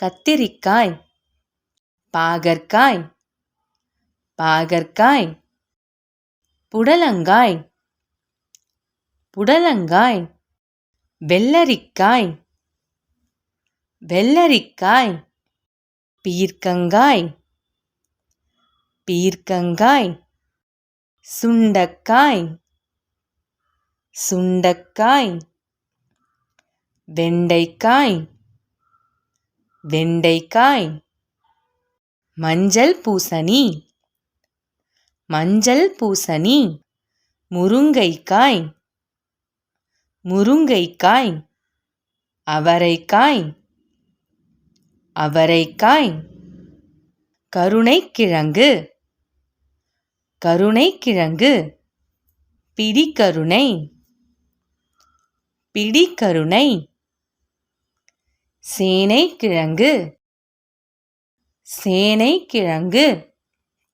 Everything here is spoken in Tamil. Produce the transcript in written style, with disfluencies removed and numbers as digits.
கத்திரிக்காய் பாகற்காய் பாகற்காய் புடலங்காய் புடலங்காய் வெள்ளரிக்காய் வெள்ளரிக்காய் பீர்க்கங்காய் பீர்க்கங்காய் சுண்டக்காய் சுண்டக்காய் வெண்டைக்காய் வெண்டைக்காய் மஞ்சள் பூசணி மஞ்சள் பூசணி முருங்கைக்காய் முருங்கைக்காய் அவரைக்காய் அவரைக்காய் கருணைக்கிழங்கு கருணைக்கிழங்கு பிடிக்கருணை பிடிக்கருணை சேனைக்கிழங்கு சேனைக்கிழங்கு